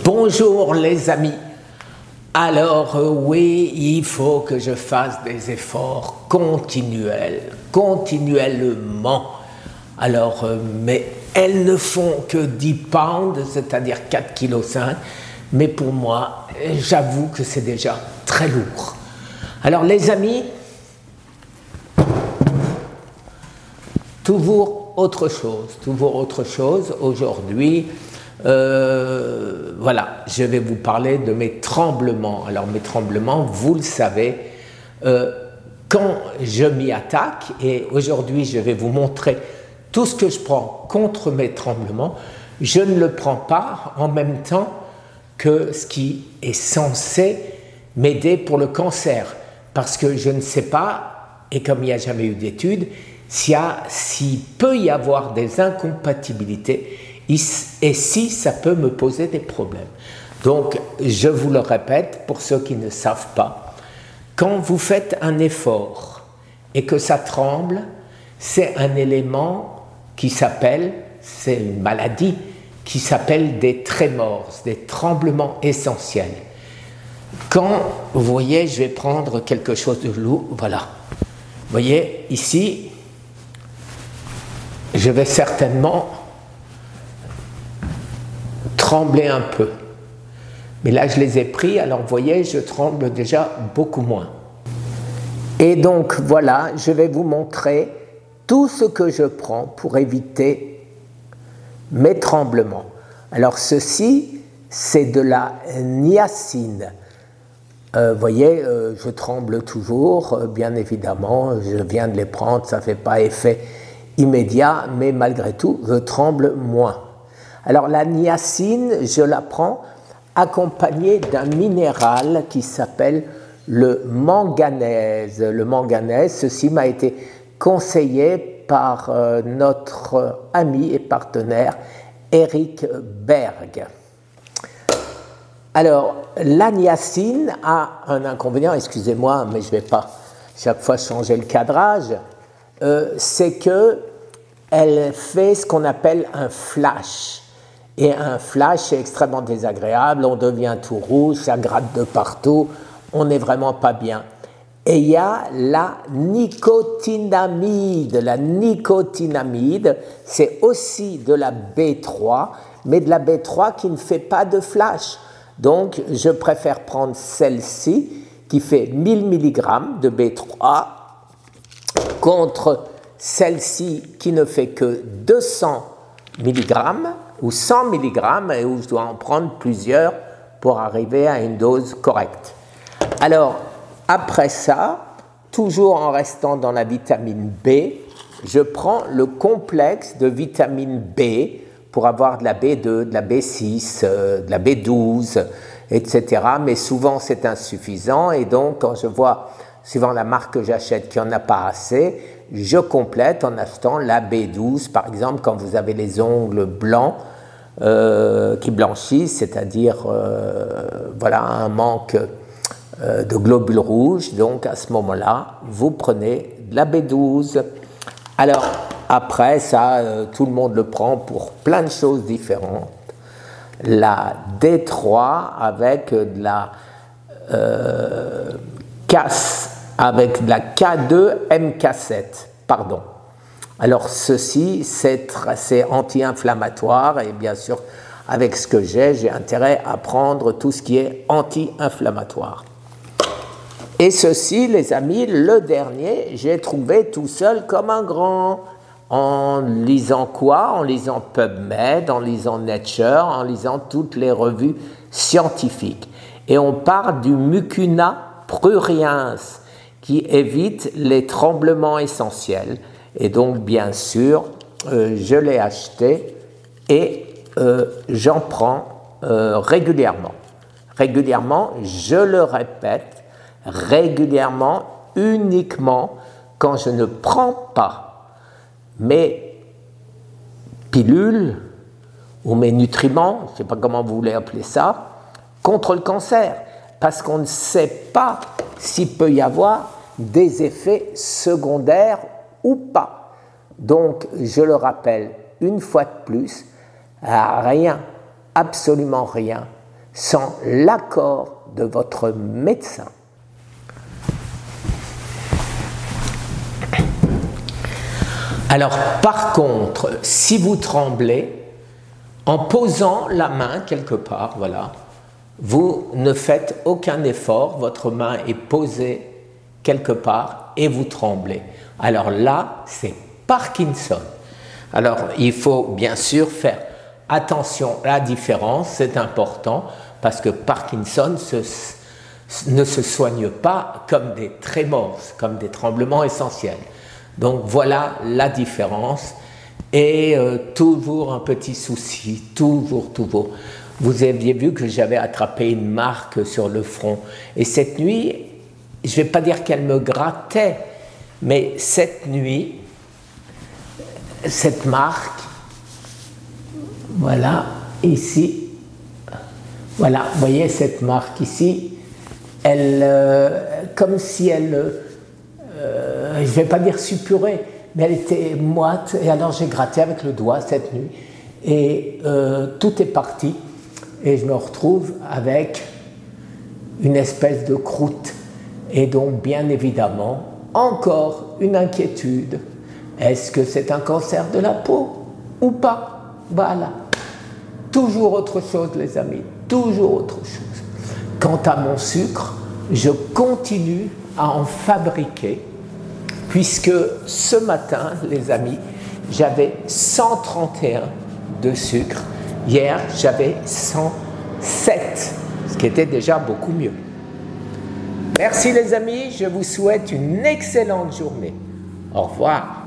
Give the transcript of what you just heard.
Bonjour les amis. Alors oui, il faut que je fasse des efforts continuellement. Alors, mais elles ne font que 10 pounds, c'est-à-dire 4,5 kg. Mais pour moi, j'avoue que c'est déjà très lourd. Alors les amis, toujours autre chose. Aujourd'hui, voilà, je vais vous parler de mes tremblements. Alors mes tremblements, vous le savez, quand je m'y attaque, et aujourd'hui je vais vous montrer tout ce que je prends contre mes tremblements, je ne le prends pas en même temps que ce qui est censé m'aider pour le cancer, parce que je ne sais pas, et comme il n'y a jamais eu d'études, s'il peut y avoir des incompatibilités et si ça peut me poser des problèmes. Donc, je vous le répète, pour ceux qui ne savent pas, quand vous faites un effort et que ça tremble, c'est un élément qui s'appelle, c'est une maladie qui s'appelle des trémors, des tremblements essentiels. Quand, vous voyez, je vais prendre quelque chose de lourd, voilà. Vous voyez, ici, je vais certainement trembler un peu. Mais là, je les ai pris, alors vous voyez, je tremble déjà beaucoup moins. Et donc, voilà, je vais vous montrer tout ce que je prends pour éviter mes tremblements. Alors, ceci, c'est de la niacine. Vous voyez, je tremble toujours, bien évidemment, je viens de les prendre, ça ne fait pas effet immédiat, mais malgré tout, je tremble moins. Alors la niacine, je la prends accompagnée d'un minéral qui s'appelle le manganèse. Le manganèse, ceci m'a été conseillé par notre ami et partenaire Eric Berg. Alors, la niacine a un inconvénient, excusez-moi, mais je ne vais pas chaque fois changer le cadrage, c'est qu'elle fait ce qu'on appelle un flash. Et un flash est extrêmement désagréable, on devient tout rouge, ça gratte de partout, on n'est vraiment pas bien. Et il y a la nicotinamide. La nicotinamide, c'est aussi de la B3, mais de la B3 qui ne fait pas de flash. Donc, je préfère prendre celle-ci qui fait 1000 mg de B3 contre celle-ci qui ne fait que 200 mg ou 100 mg et où je dois en prendre plusieurs pour arriver à une dose correcte. Alors, après ça, toujours en restant dans la vitamine B, je prends le complexe de vitamine B pour avoir de la B2, de la B6, de la B12, etc. Mais souvent, c'est insuffisant et donc, quand je vois, suivant la marque que j'achète, qu'il n'y en a pas assez, je complète en achetant la B12, par exemple, quand vous avez les ongles blancs qui blanchissent, c'est-à-dire voilà, un manque de globules rouges, donc à ce moment-là, vous prenez de la B12. Alors, après ça, tout le monde le prend pour plein de choses différentes. La D3 avec de la avec de la K2MK7, pardon. Alors ceci, c'est anti-inflammatoire et bien sûr, avec ce que j'ai intérêt à prendre tout ce qui est anti-inflammatoire. Et ceci, les amis, le dernier, j'ai trouvé tout seul comme un grand. En lisant quoi? En lisant PubMed, en lisant Nature, en lisant toutes les revues scientifiques. Et on parle du mucuna pruriens qui évite les tremblements essentiels. Et donc, bien sûr, je l'ai acheté et j'en prends régulièrement. Régulièrement, je le répète, régulièrement, uniquement quand je ne prends pas mes pilules ou mes nutriments, je ne sais pas comment vous voulez appeler ça, contre le cancer. Parce qu'on ne sait pas s'il peut y avoir des effets secondaires ou pas. Donc, je le rappelle une fois de plus, rien, absolument rien sans l'accord de votre médecin. Alors, par contre, si vous tremblez, en posant la main quelque part, voilà, vous ne faites aucun effort, votre main est posée quelque part et vous tremblez. Alors là, c'est Parkinson. Alors, il faut bien sûr faire attention à la différence, c'est important, parce que Parkinson ne se soigne pas comme des trémors, comme des tremblements essentiels. Donc voilà la différence. Et toujours un petit souci, toujours. Vous aviez vu que j'avais attrapé une marque sur le front. Et cette nuit, je ne vais pas dire qu'elle me grattait, mais cette nuit, cette marque, voilà, ici, voilà, vous voyez cette marque ici, elle, comme si elle, je ne vais pas dire suppurait, mais elle était moite, et alors j'ai gratté avec le doigt cette nuit, et tout est parti, et je me retrouve avec une espèce de croûte, et donc bien évidemment, encore une inquiétude. Est-ce que c'est un cancer de la peau ou pas? Voilà. Toujours autre chose, les amis, toujours autre chose. Quant à mon sucre, je continue à en fabriquer, puisque ce matin, les amis, j'avais 131 de sucre. Hier, j'avais 107, ce qui était déjà beaucoup mieux. Merci les amis, je vous souhaite une excellente journée. Au revoir.